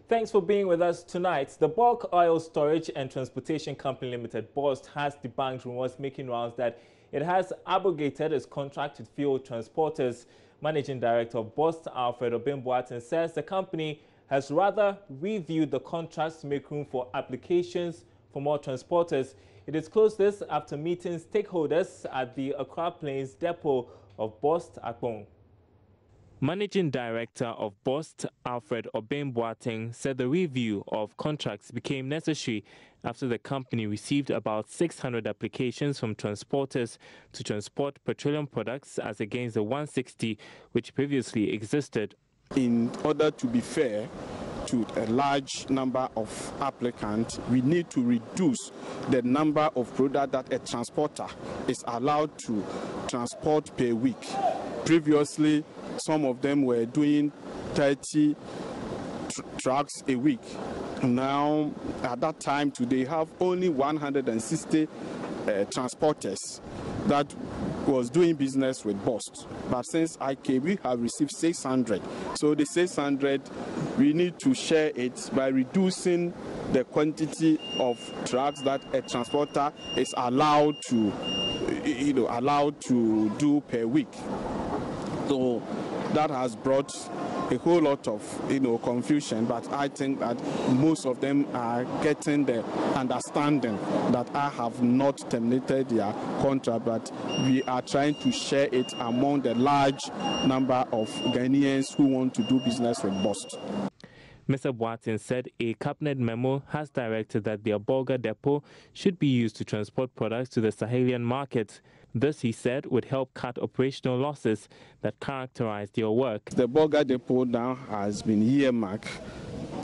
Thanks for being with us tonight. The Bulk Oil Storage and Transportation Company Limited, BOST, has debunked rumors making rounds that it has abrogated its contract with fuel transporters. Managing Director of BOST, Alfred Obimboatin, says the company has rather reviewed the contracts to make room for applications for more transporters. It disclosed this after meeting stakeholders at the Accra Plains depot of BOST Akpong. Managing Director of BOST, Alfred Obimboatin, said the review of contracts became necessary after the company received about 600 applications from transporters to transport petroleum products as against the 160 which previously existed. In order to be fair to a large number of applicants, we need to reduce the number of products that a transporter is allowed to transport per week. Previously, some of them were doing 30 trucks a week. Now, at that time, today have only 160 transporters that was doing business with BOST. But since I came, we have received 600. So the 600, we need to share it by reducing the quantity of trucks that a transporter is allowed to do per week. So that has brought a whole lot of confusion, but I think that most of them are getting the understanding that I have not terminated their contract, but we are trying to share it among the large number of Ghanaians who want to do business with BOST. Mr. Boatin said a cabinet memo has directed that the Abolga depot should be used to transport products to the Sahelian market. This, he said, would help cut operational losses that characterize their work. The Abolga depot now has been earmarked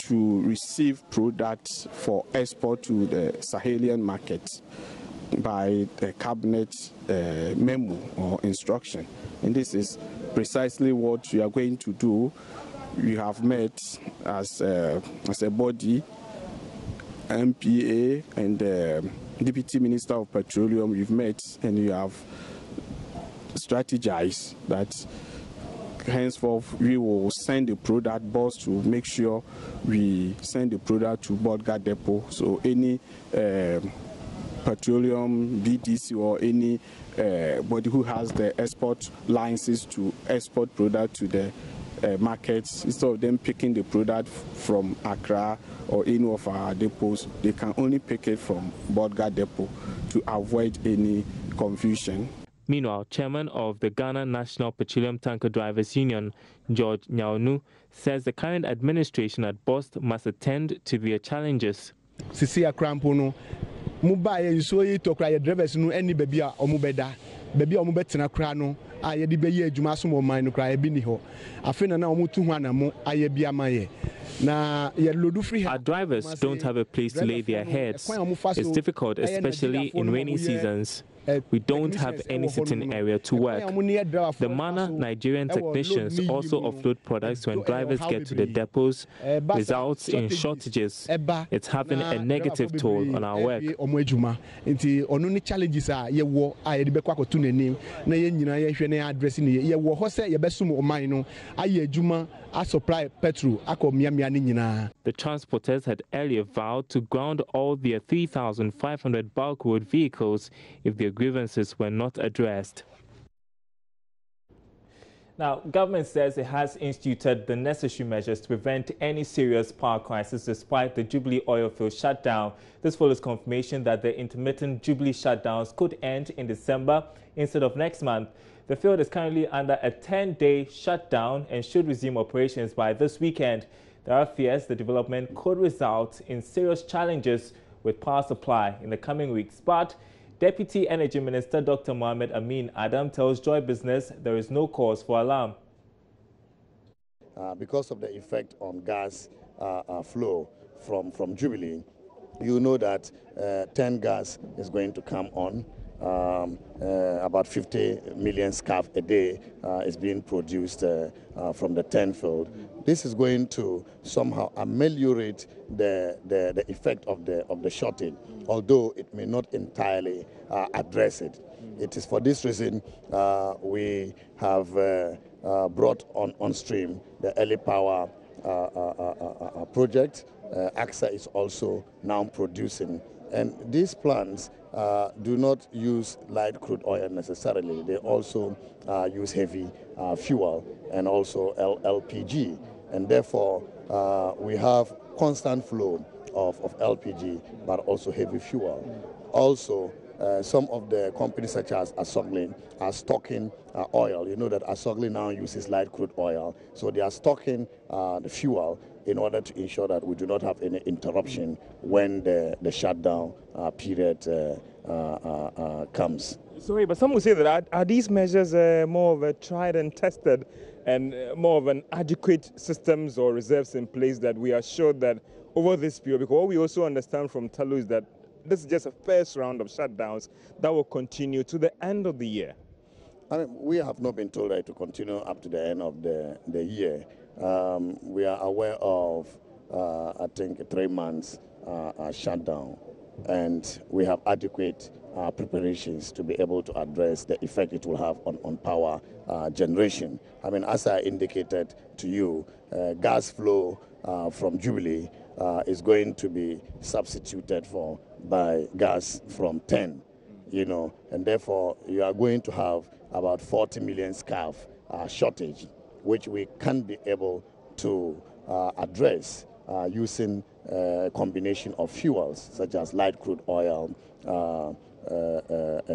to receive products for export to the Sahelian market by the cabinet memo or instruction. And this is precisely what we are going to do. We have met as a body, MPA and Deputy Minister of Petroleum. We've met and we have strategized that henceforth we will send the product BOST to make sure we send the product to Abolga depot. So any petroleum BDC or any body who has the export licenses to export product to the markets, instead of them picking the product from Accra or any of our depots, they can only pick it from Abolga depot to avoid any confusion. Meanwhile, Chairman of the Ghana National Petroleum Tanker Drivers Union, George Nyaonu, says the current administration at BOST must attend to their challenges. Sisi akrampo mubaye so to kra drivers no any baby a omubeda baby a omubetena kra no aye de beye adwuma so mo man no kra e bi ni ho afena na omutu hu anamo aye bia maye. Our drivers don't have a place to lay their heads. It's difficult, especially in rainy seasons. We don't have any sitting area to work. The manner Nigerian technicians also offload products when drivers get to the depots results in shortages. It's having a negative toll on our work. The transporters had earlier vowed to ground all their 3,500 bulk road vehicles if their grievances were not addressed. Now, government says it has instituted the necessary measures to prevent any serious power crisis despite the Jubilee oil field shutdown. This follows confirmation that the intermittent Jubilee shutdowns could end in December instead of next month. The field is currently under a 10-day shutdown and should resume operations by this weekend. There are fears the development could result in serious challenges with power supply in the coming weeks. But Deputy Energy Minister Dr. Mohamed Amin Adam tells Joy Business there is no cause for alarm. Because of the effect on gas flow from Jubilee, you know that 10 gas is going to come on. About 50 million scarf a day is being produced from the 10 field. This is going to somehow ameliorate the effect of the shortage, although it may not entirely address it. It is for this reason we have brought on stream the early power project. AXA is also now producing. And these plants do not use light crude oil necessarily. They also use heavy fuel and also LPG. And therefore, we have constant flow of LPG, but also heavy fuel. Also, some of the companies such as smuggling are stocking oil. You know that smuggling now uses light crude oil. So they are stocking the fuel in order to ensure that we do not have any interruption when the shutdown period comes. Sorry, but some will say that are these measures more of a tried and tested and more of an adequate systems or reserves in place that we are sure that over this period, because what we also understand from Talu is that this is just a first round of shutdowns that will continue to the end of the year. I mean, we have not been told that to continue up to the end of the year. We are aware of, I think, 3 months shutdown, and we have adequate preparations to be able to address the effect it will have on power generation. I mean, as I indicated to you, gas flow from Jubilee is going to be substituted for by gas from 10, you know, and therefore you are going to have about 40 million scarf shortage, which we can't be able to address using a combination of fuels such as light crude oil,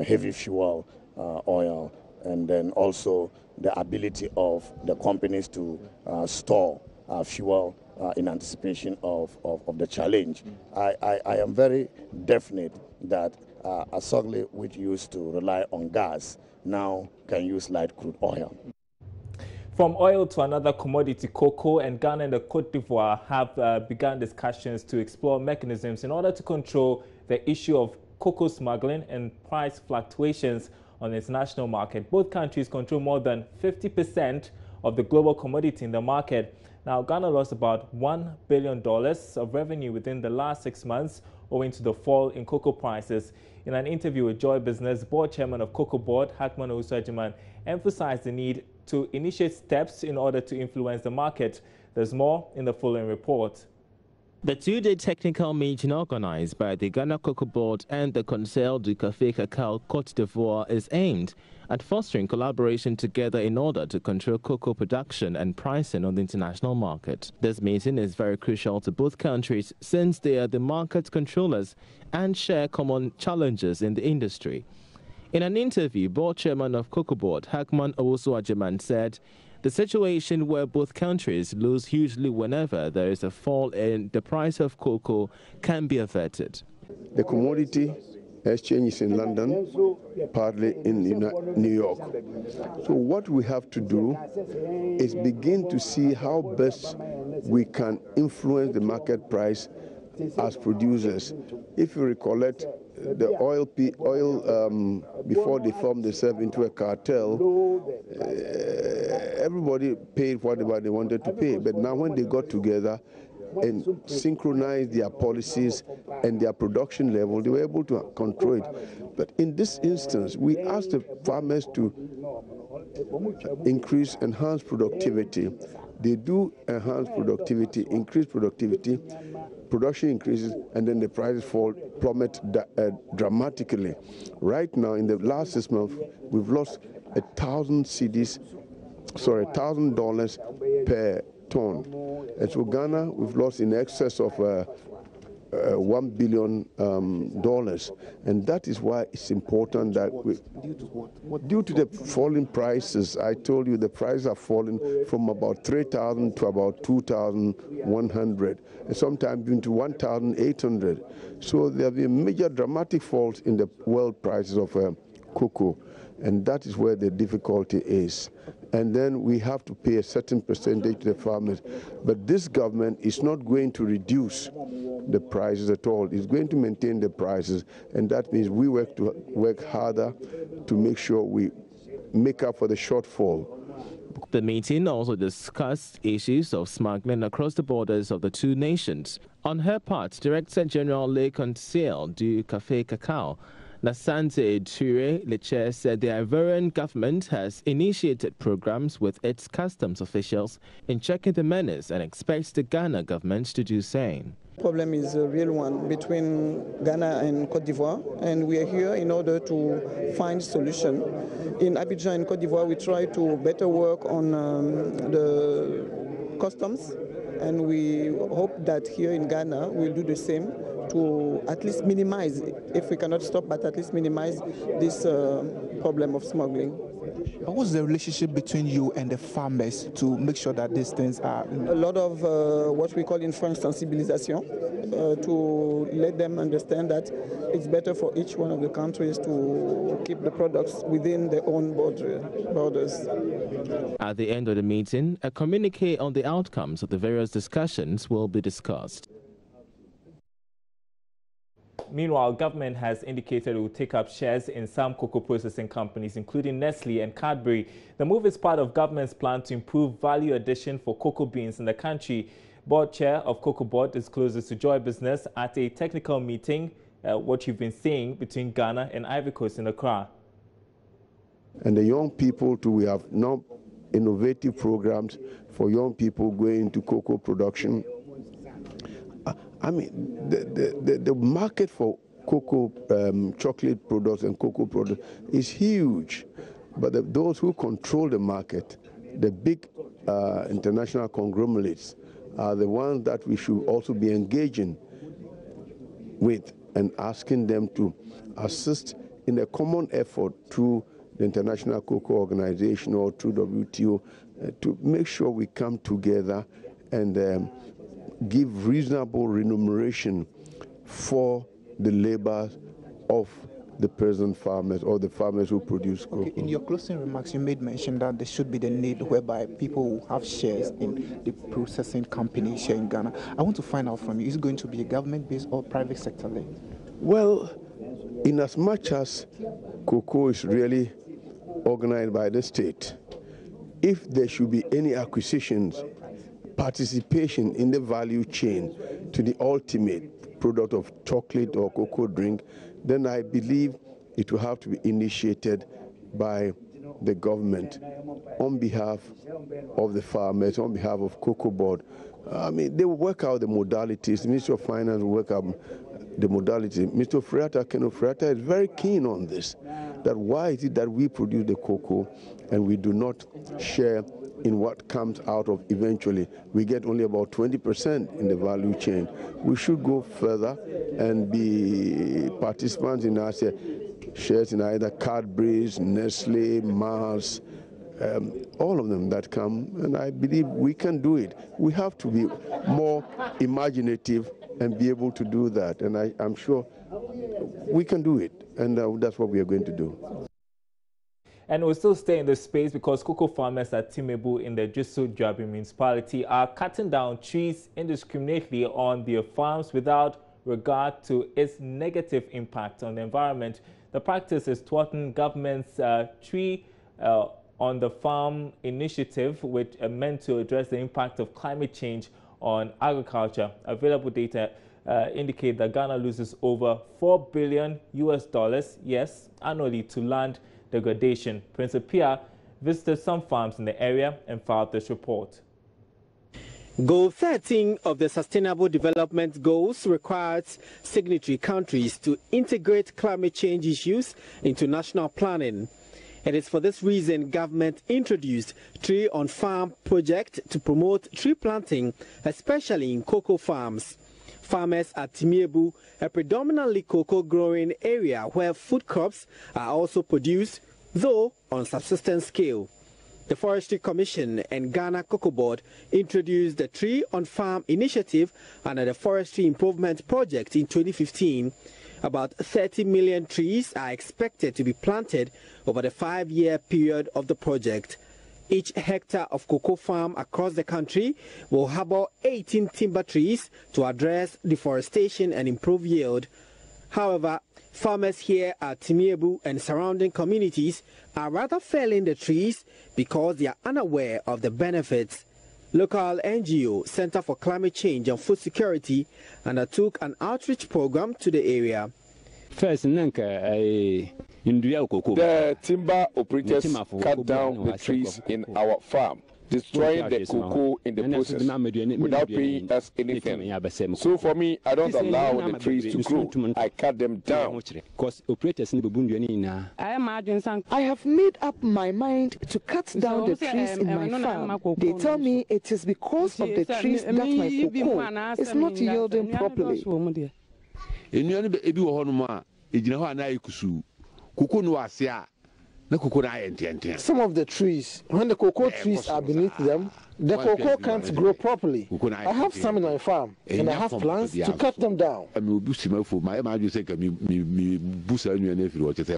heavy fuel oil, and then also the ability of the companies to store fuel in anticipation of the challenge. I am very definite that Asogli, which used to rely on gas, now can use light crude oil. From oil to another commodity, cocoa, and Ghana and the Cote d'Ivoire have begun discussions to explore mechanisms in order to control the issue of cocoa smuggling and price fluctuations on the international market. Both countries control more than 50% of the global commodity in the market. Now, Ghana lost about $1 billion of revenue within the last 6 months owing to the fall in cocoa prices. In an interview with Joy Business, Board Chairman of Cocoa Board, Hakman Owusu-Agyeman, emphasized the need to initiate steps in order to influence the market. There's more in the following report. The two-day technical meeting organized by the Ghana Cocoa Board and the Conseil du Café Cacao Côte d'Ivoire is aimed at fostering collaboration together in order to control cocoa production and pricing on the international market. This meeting is very crucial to both countries since they are the market controllers and share common challenges in the industry. In an interview, Board Chairman of Cocoa Board, Hakman Owusu-Agyeman, said the situation where both countries lose hugely whenever there is a fall in the price of cocoa can be averted. The commodity exchange is in London, partly in New York. So what we have to do is begin to see how best we can influence the market price as producers. If you recollect, the oil before they formed themselves into a cartel, everybody paid whatever they wanted to pay. But now when they got together and synchronized their policies and their production level, they were able to control it. But in this instance, we asked the farmers to enhance productivity. They do enhance productivity, increase productivity, production increases, and then the prices plummet dramatically. Right now, in the last 6 months, we've lost $1,000 per ton. And so Ghana, we've lost in excess of $1 billion, and that is why it's important that due to the falling prices. I told you the prices are falling from about 3,000 to about 2,100, and sometimes even to 1,800. So there have been major dramatic falls in the world prices of cocoa, and that is where the difficulty is. And then we have to pay a certain percentage to the farmers. But this government is not going to reduce the prices at all. It's going to maintain the prices, and that means we work harder to make sure we make up for the shortfall. The meeting also discussed issues of smuggling across the borders of the two nations. On her part, Director General Le Conseil du Café Cacao Nasante Ture, the chair, said the Ivorian government has initiated programs with its customs officials in checking the menace and expects the Ghana government to do the same. The problem is a real one between Ghana and Côte d'Ivoire, and we are here in order to find solution. In Abidjan and Côte d'Ivoire, we try to better work on the customs, and we hope that here in Ghana we'll do the same to at least minimize, if we cannot stop, but at least minimize this problem of smuggling. What's the relationship between you and the farmers to make sure that these things are... A lot of what we call in French sensibilisation, to let them understand that it's better for each one of the countries to keep the products within their own borders. At the end of the meeting, a communique on the outcomes of the various discussions will be discussed. Meanwhile, government has indicated it will take up shares in some cocoa processing companies, including Nestle and Cadbury. The move is part of government's plan to improve value addition for cocoa beans in the country. Board chair of Cocoa Board discloses to Joy Business at a technical meeting what you've been seeing between Ghana and Ivory Coast in Accra. And the young people too, we have now innovative programs for young people going into cocoa production. I mean, the market for cocoa, chocolate products and cocoa products is huge. But those who control the market, the big international conglomerates, are the ones that we should also be engaging with and asking them to assist in a common effort through the International Cocoa Organization or through WTO to make sure we come together and give reasonable remuneration for the labor of the present farmers or the farmers who produce cocoa. Okay, in your closing remarks, you made mention that there should be the need whereby people will have shares in the processing companies here in Ghana. I want to find out from you, is it going to be a government-based or private sector led? Well, in as much as cocoa is really organized by the state, if there should be any acquisitions, participation in the value chain to the ultimate product of chocolate or cocoa drink, then I believe it will have to be initiated by the government on behalf of the farmers, on behalf of Cocoa Board. I mean, they will work out the modalities. The Ministry of Finance will work out the modality. Mr. Keno Freata is very keen on this, that why is it that we produce the cocoa and we do not share in what comes out of eventually. We get only about 20% in the value chain. We should go further and be participants in our shares in either Cadbury's, Nestle, Mars, all of them that come, and I believe we can do it. We have to be more imaginative and be able to do that, and I'm sure we can do it, and that's what we are going to do. And we'll still stay in this space because cocoa farmers at Timebu in the Jusso Dwabi municipality are cutting down trees indiscriminately on their farms without regard to its negative impact on the environment. The practice is thwarting government's tree on the farm initiative, which are meant to address the impact of climate change on agriculture. Available data indicate that Ghana loses over $4 billion annually to land degradation. Prince Apia visited some farms in the area and filed this report. Goal 13 of the Sustainable Development Goals requires signatory countries to integrate climate change issues into national planning. It is for this reason government introduced Tree on Farm project to promote tree planting, especially in cocoa farms. Farmers at Timebu, a predominantly cocoa growing area where food crops are also produced, though on subsistence scale. The Forestry Commission and Ghana Cocoa Board introduced the Tree on Farm initiative under the Forestry Improvement Project in 2015. About 30 million trees are expected to be planted over the 5-year period of the project. Each hectare of cocoa farm across the country will harbor 18 timber trees to address deforestation and improve yield. However, farmers here at Timebu and surrounding communities are rather felling the trees because they are unaware of the benefits. Local NGO Center for Climate Change and Food Security undertook an outreach program to the area. First, the timber operators cut down the trees in our farm, destroying the cocoa in the process without paying us anything. So for me, I don't allow the trees to grow. I cut them down. I have made up my mind to cut down the trees in my farm. They tell me it is because of the trees that my cocoa is not yielding properly. Some of the trees, when the cocoa trees are beneath them, the cocoa can't grow properly. I have some in my farm, and I have plans to cut them down.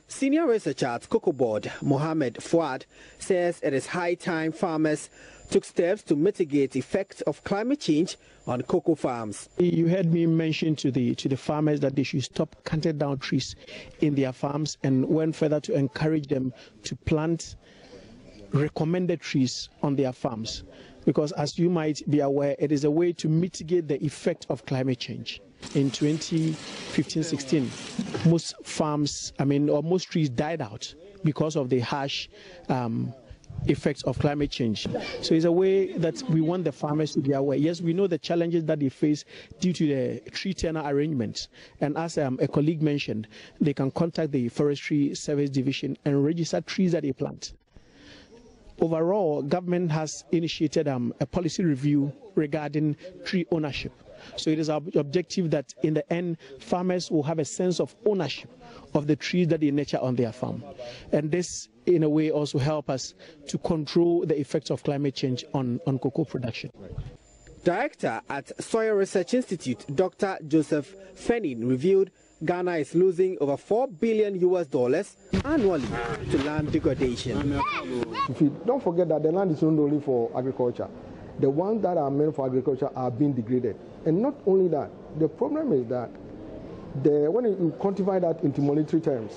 Senior researcher at Cocoa Board, Mohammed Fuad, says it is high time farmers took steps to mitigate the effects of climate change on cocoa farms. You heard me mention to the farmers that they should stop cutting down trees in their farms, and went further to encourage them to plant recommended trees on their farms, because as you might be aware, it is a way to mitigate the effect of climate change. In 2015-16, most farms, or most trees died out because of the harsh effects of climate change. So it's a way that we want the farmers to be aware. Yes, we know the challenges that they face due to the tree tenure arrangements. And as a colleague mentioned, they can contact the Forestry Service Division and register trees that they plant. Overall, government has initiated a policy review regarding tree ownership. So it is our objective that in the end, farmers will have a sense of ownership of the trees that they nurture on their farm. And this, in a way, also help us to control the effects of climate change on cocoa production. Director at Soil Research Institute, Dr. Joseph Fennin, revealed Ghana is losing over $4 billion annually to land degradation. Don't forget that the land is not only for agriculture. The ones that are meant for agriculture are being degraded. And not only that, the problem is that when you quantify that into monetary terms,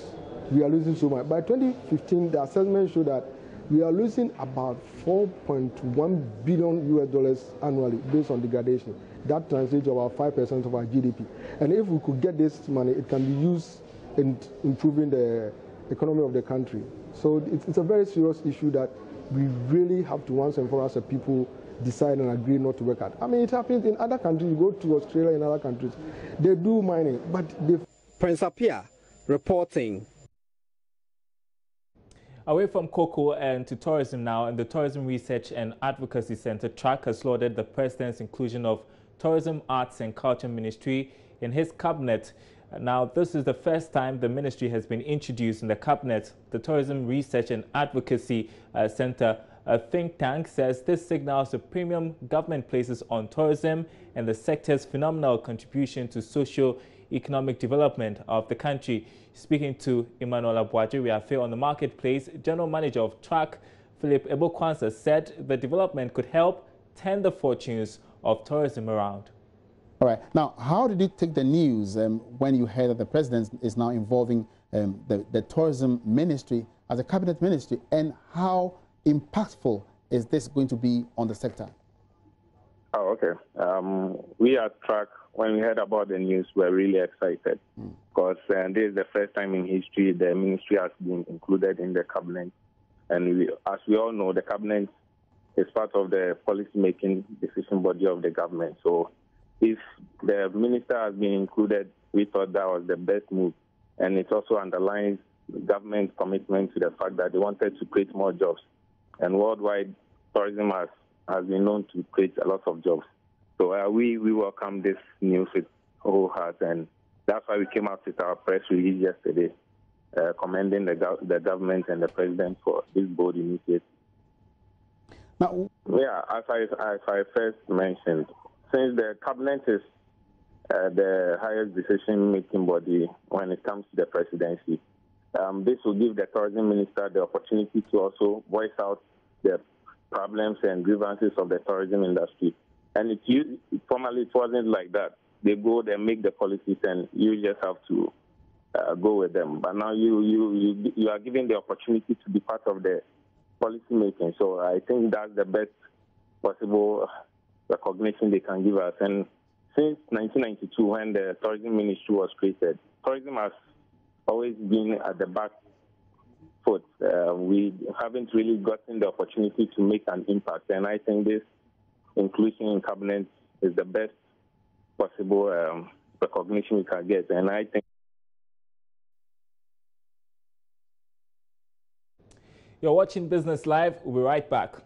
we are losing so much. By 2015, the assessment showed that we are losing about $4.1 billion annually based on degradation. That translates to about 5% of our GDP. And if we could get this money, it can be used in improving the economy of the country. So it's a very serious issue that we really have to once and for all as a people decide and agree not to work at. It happens in other countries. You go to Australia and other countries, they do mining, but they... Prince Apia reporting. Away from cocoa and to tourism now, and the Tourism Research and Advocacy Center, TRAC, has lauded the President's inclusion of Tourism, Arts and Culture Ministry in his cabinet. Now, this is the first time the ministry has been introduced in the cabinet. The Tourism Research and Advocacy Center, a think tank, says this signals the premium government places on tourism and the sector's phenomenal contribution to socio-economic development of the country. Speaking to Emmanuel Abuaji, Affair on the Marketplace, General Manager of TRAC, Philip Ebokwansa, said the development could help turn the fortunes of tourism around. All right. Now, how did you take the news when you heard that the President is now involving the Tourism Ministry as a cabinet ministry, and how impactful is this going to be on the sector? Oh, okay. We at TRAC, when we heard about the news, we were really excited because this is the first time in history the ministry has been included in the cabinet. And as we all know, the cabinet is part of the policy-making decision body of the government. So if the minister has been included, we thought that was the best move. And it also underlines the government's commitment to the fact that they wanted to create more jobs. And worldwide, tourism has been known to create a lot of jobs. So we welcome this news with whole heart, and that's why we came out with our press release yesterday, commending the government and the president for this bold initiative. Now, yeah, as I first mentioned, since the cabinet is the highest decision-making body when it comes to the presidency, this will give the tourism minister the opportunity to also voice out the problems and grievances of the tourism industry. And formerly it wasn't like that. They go, they make the policies, and you just have to go with them. But now you are given the opportunity to be part of the policy making. So I think that's the best possible recognition they can give us. And since 1992, when the tourism ministry was created, tourism has always been at the back foot. We haven't really gotten the opportunity to make an impact, and I think this inclusion in cabinet is the best possible recognition we can get, and I think. You're watching Business Live. We'll be right back.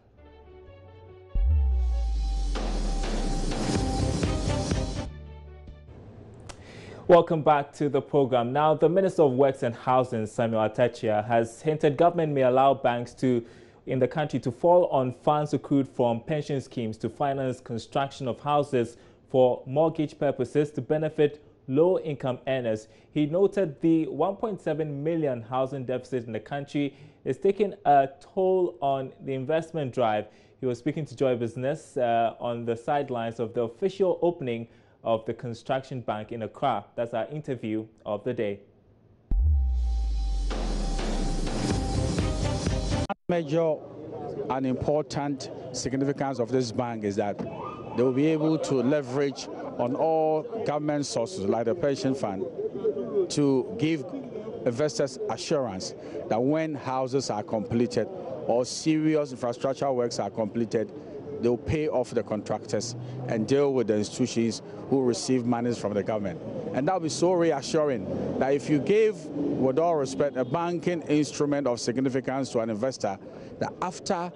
Welcome back to the program. Now, the Minister of Works and Housing, Samuel Atachia, has hinted government may allow banks in the country to fall on funds accrued from pension schemes to finance construction of houses for mortgage purposes to benefit low-income earners. He noted the 1.7 million housing deficit in the country is taking a toll on the investment drive. He was speaking to Joy Business on the sidelines of the official opening of the Construction Bank in Accra. That's our interview of the day. Major and important significance of this bank is that they will be able to leverage on all government sources like the pension fund to give investors assurance that when houses are completed or serious infrastructure works are completed, they'll pay off the contractors and deal with the institutions who receive monies from the government. And that will be so reassuring that if you gave, with all respect, a banking instrument of significance to an investor, that after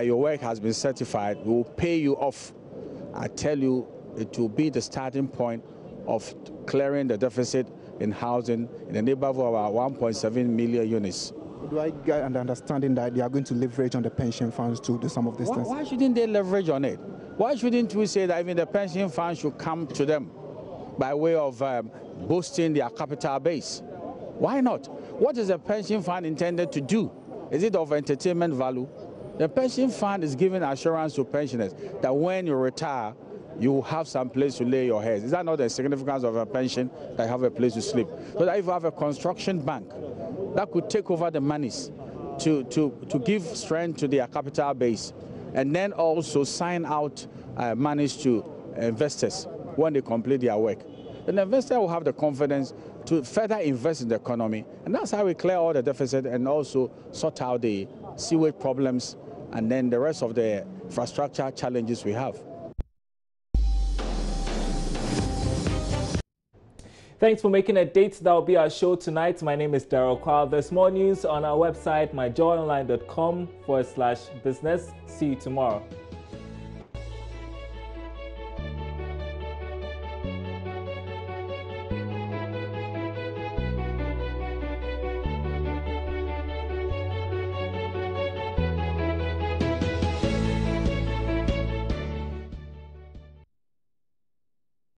your work has been certified, we will pay you off. I tell you, it will be the starting point of clearing the deficit in housing in the neighborhood of about 1.7 million units. Do I get an understanding that they are going to leverage on the pension funds to do some of these things? Why shouldn't they leverage on it? Why shouldn't we say that even the pension funds should come to them by way of boosting their capital base? Why not? What is a pension fund intended to do? Is it of entertainment value? The pension fund is giving assurance to pensioners that when you retire, you will have some place to lay your heads. Is that not the significance of a pension, that you have a place to sleep? So that if you have a construction bank that could take over the monies to give strength to their capital base and then also sign out monies to investors when they complete their work, then the investor will have the confidence to further invest in the economy. And that's how we clear all the deficit and also sort out the sewage problems and then the rest of the infrastructure challenges we have. Thanks for making a date. That will be our show tonight. My name is Daryl Kwal. There's more news on our website, myjoyonline.com/business. See you tomorrow.